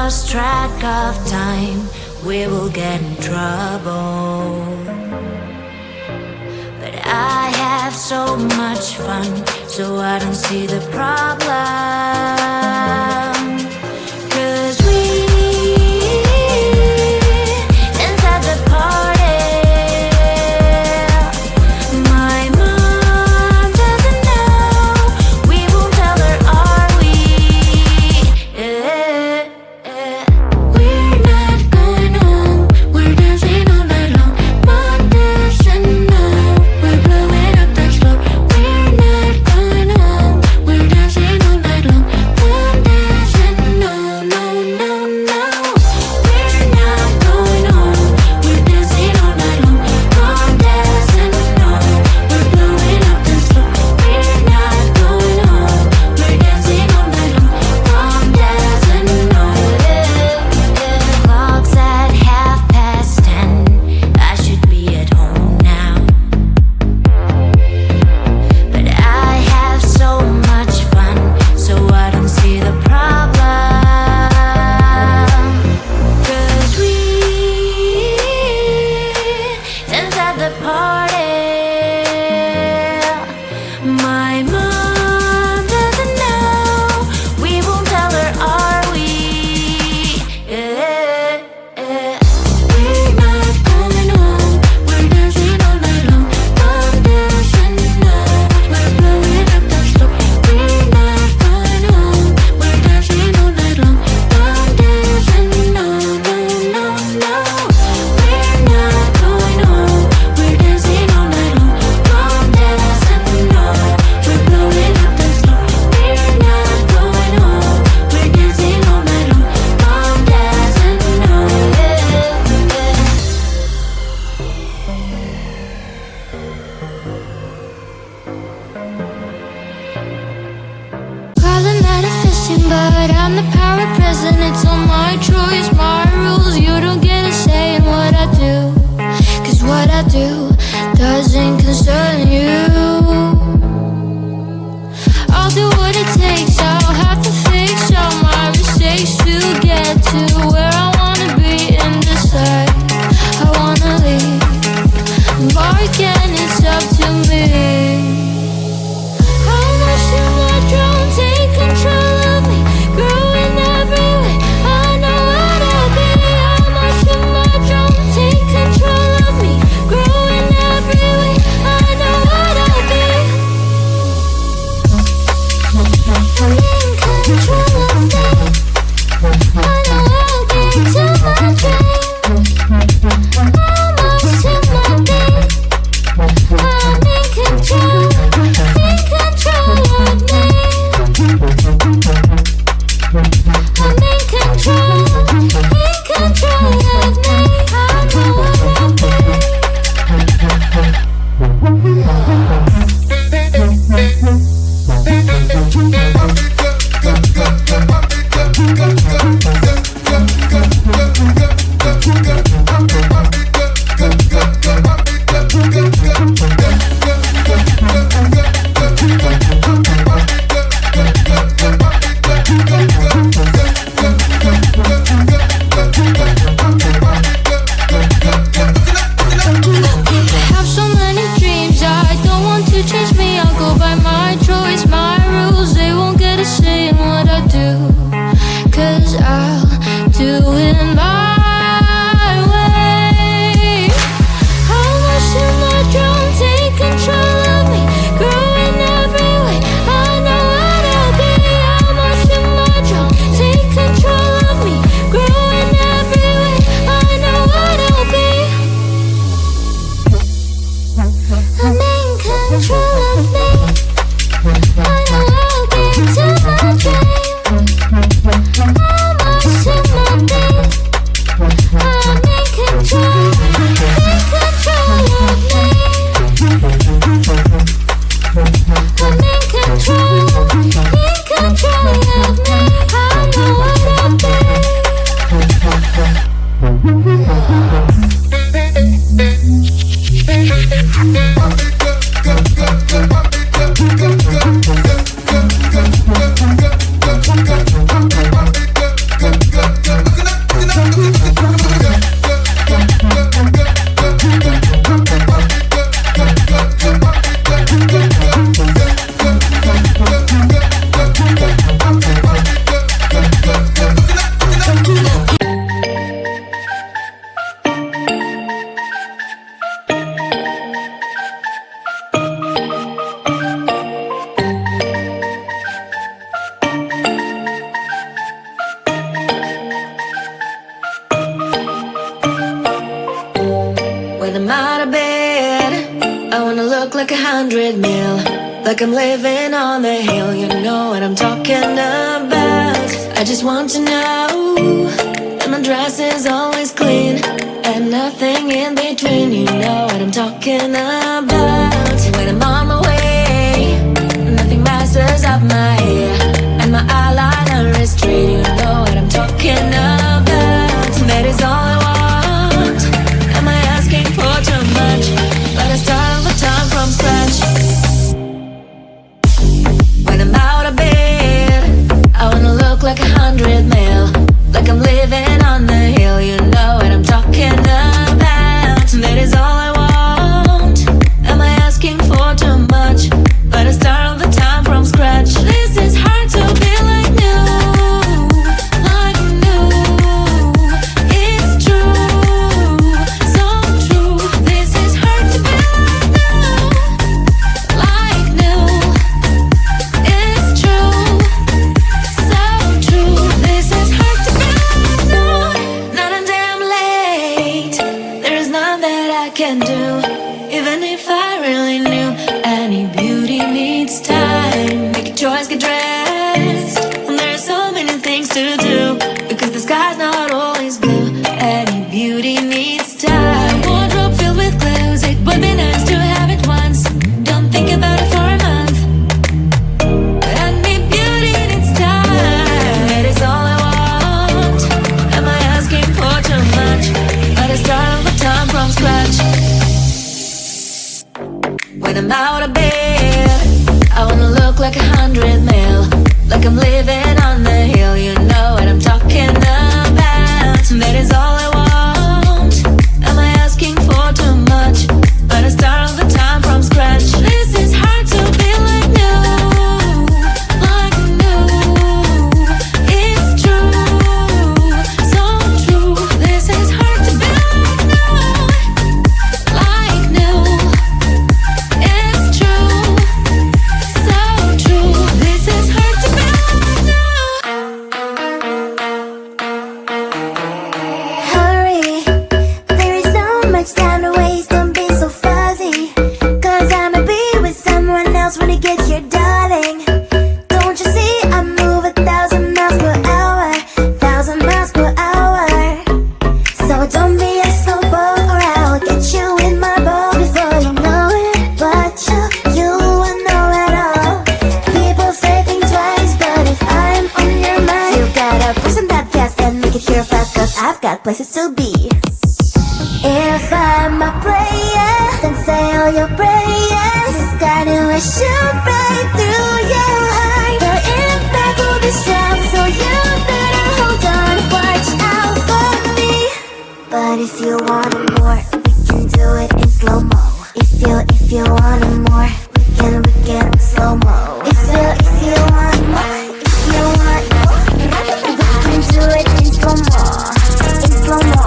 lost track of time, we will get in trouble. But I have so much fun, so I don't see the problem. 'Cause we inside the party, my mom doesn't know. We won't tell her, are we? We're not going home, we're dancing all night long. Mom doesn't know, we're blowing up the floor. We're not going home, we're dancing all night long. Mom doesn't know, no, no, no. We're not going home, we're dancing all night long. Mom doesn't know, we're blowing up the floor. We're not going home, we're dancing all night long. Mom doesn't know. Clock's at 10:30. I should be at home now, but I have so much fun, so I don't see the problem. 'Cause we dance at the party, my mom doesn't know. We won't tell her, are we? We're not going home, we're dancing all night long. Mom doesn't know, we're blowing up the floor. We're not going home, we're dancing like 100 mil, like I'm living on the hill. You know what I'm talking about. I just want to know that my dress is always clean and nothing in between. You know what I'm talking about. When I'm on my way, nothing messes up my hair, and my eyeliner is straight. You know what I'm talking about. That is all I want. Am I asking for too much? But I start all the time from scratch. When I'm out of bed, I wanna look like 100 mil, like I'm living on the hill. You know what I'm talking about. That is all I want. Am I asking for too much? But I start all the time from scratch. This is hard to be like new, like new. It's true, so true. This is hard to be like new, it's true, so true. This is hard to be like new. Not a damn late. There is none that I can do, even if I really knew. Any beauty needs time. Make a choice, get dressed, and there are so many things to do, because the sky's not always blue. Any beauty needs time. Wardrobe filled with clothes, it would be nice to have it once. Don't think about it for a month. Any beauty needs time. That is all I want. Am I asking for too much? But I start all the time from scratch. When I'm out of bed, I wanna look like 100 mil, like I'm living on the hill. You know what I'm talking about. That is all I want. Am I asking for too much? But I start all the time from scratch. This is hard to be like new, like new. It's true, so true. This is hard to be like new, like new. It's true, so true. This is hard to be like new. Hurry, there is so much time to waste, don't be so fuzzy. Cause I'ma be with someone else when it gets here, darling. Don't you see, I move 1,000 miles per hour, 1,000 miles per hour. So don't be a slow boat, or I'll get you in my boat before you know it. But you will know it all. People say think twice, but if I'm on your mind, you gotta push on that gas and make it here fast, cause I've got places to be. If I'm a player, then say all your prayers. This guy knew I shoot right through your heart. The impact will be strong, so you better hold on, watch out for me. But if you want more, we can do it in slow-mo. If you want more, we can slow-mo. If you want more, we can do it in slow-mo, in slow-mo.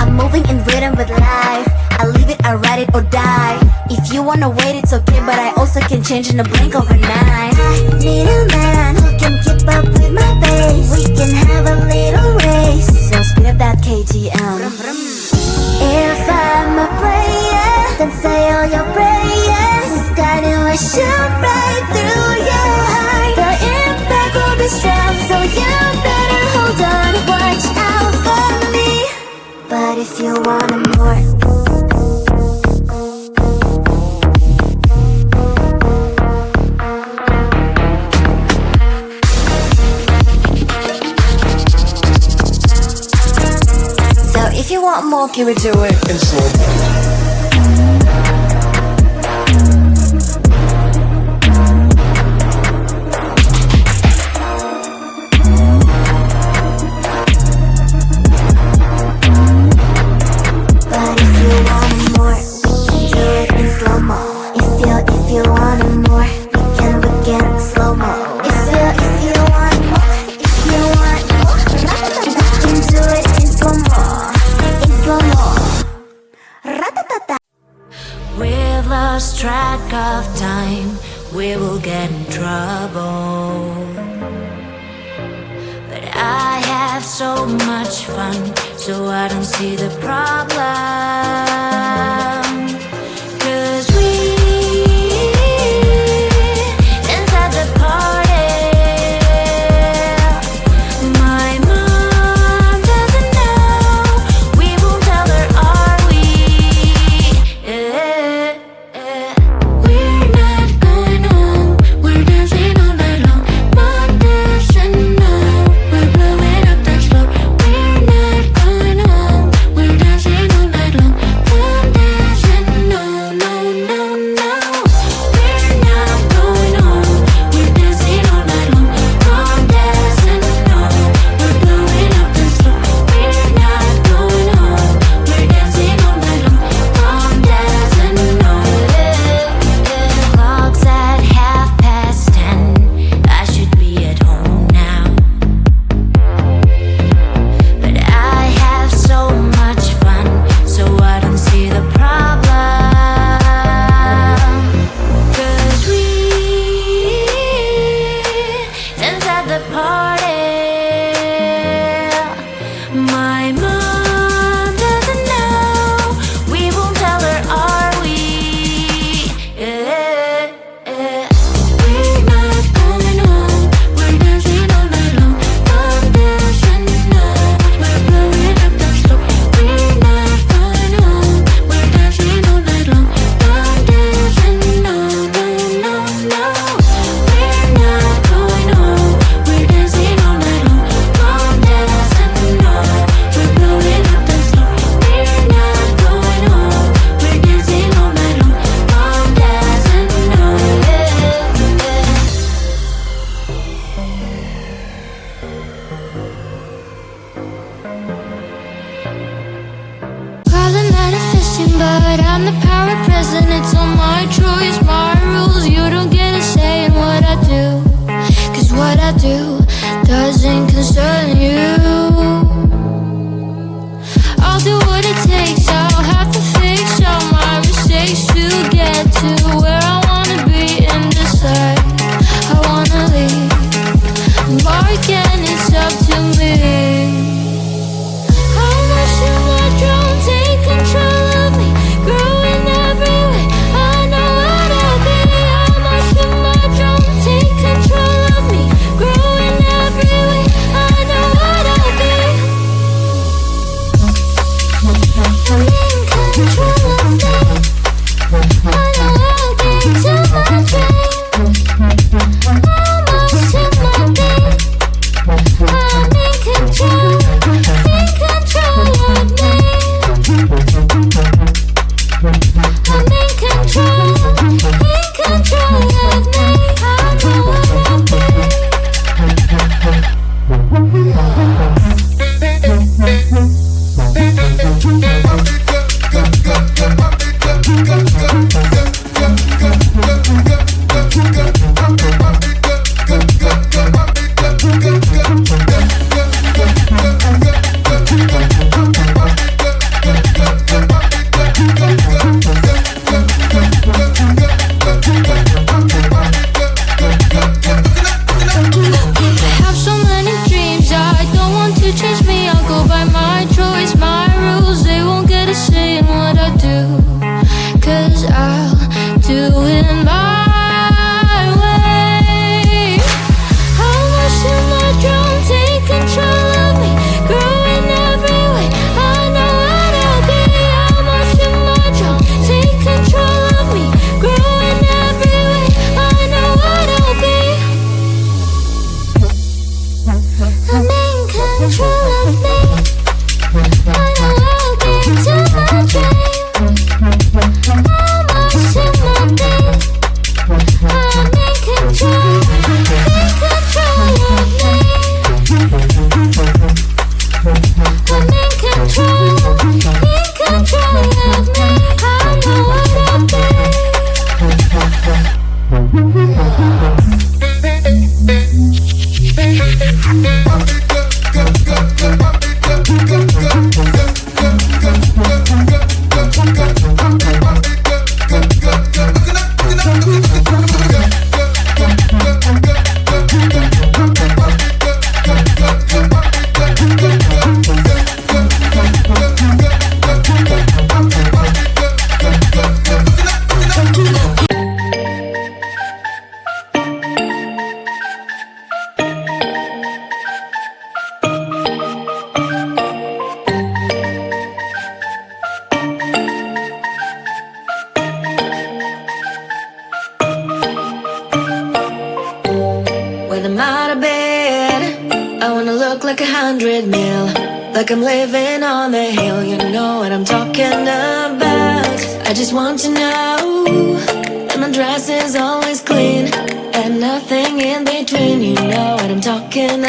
I'm moving in rhythm with life. I leave it, I ride it or die. If you wanna wait, it's okay, but I also can change in a blink overnight. I need a man who can keep up with my pace. We can have a little race, so speed up that KTM. If I'm a player, then say all your prayers. This guy knew I shoot right through your heart. The impact will be strong, so you better hold on, watch out for me. But if you want more, so if you want more, can we do it in slow-mo? But if you want more, we can do it in slow-mo. If you want more, we can slow-mo. If you want more, we can do it in slow-mo, in slow-mo. Ratatata. We've lost track of time, we will get in trouble. But I have so much fun, so I don't see the problem. the party. My mom doesn't know. We won't tell her, are we? We're not going home. We're dancing all night long. Mom doesn't know. We're blowing up the slope. We're not going home. We're dancing all night long. Mom doesn't know. No, no, no. We're not going home. We're dancing all night long. Mom doesn't know. We're blowing up the slope. We're not going home. We're dancing all night long. Mom doesn't know. Probably manifesting, but I'm the power present. It's all my choice, my rules. You don't get a say in what I do, 'cause what I do doesn't concern you. I'll do what it takes. I'll have to fix all my mistakes to get to where I wanna be and decide I wanna leave. Or again, it's up to me. How much do my drone take control of me? Growing every way, I know what I'll be. How much do my drone take control of me? Growing every way, I know what I'll be. I'm in control of me. I know I'll get to my dream. Almost to my beat. I'm in control of me. I'm in control of me. I know what I'll be. I have so many dreams, I don't want to change me. I'll go by my choice, my rules. They won't get a say in what I do, 'cause I'll do it my way. How much do my drone take control of me? Growing every way, I know what I'll be. How much do my drone take control of me? Growing every way, I know what I'll be. I'm in control of me. I know I'll get to my dream. Almost to my beat. I'm in control of me. I'm in control of me. I know what I'll be. When I'm out of bed, I wanna look like 100 mil, like I'm living on the hill. You know what I'm talking about. I just want to know that my dress is always clean and nothing in between. You know what I'm talking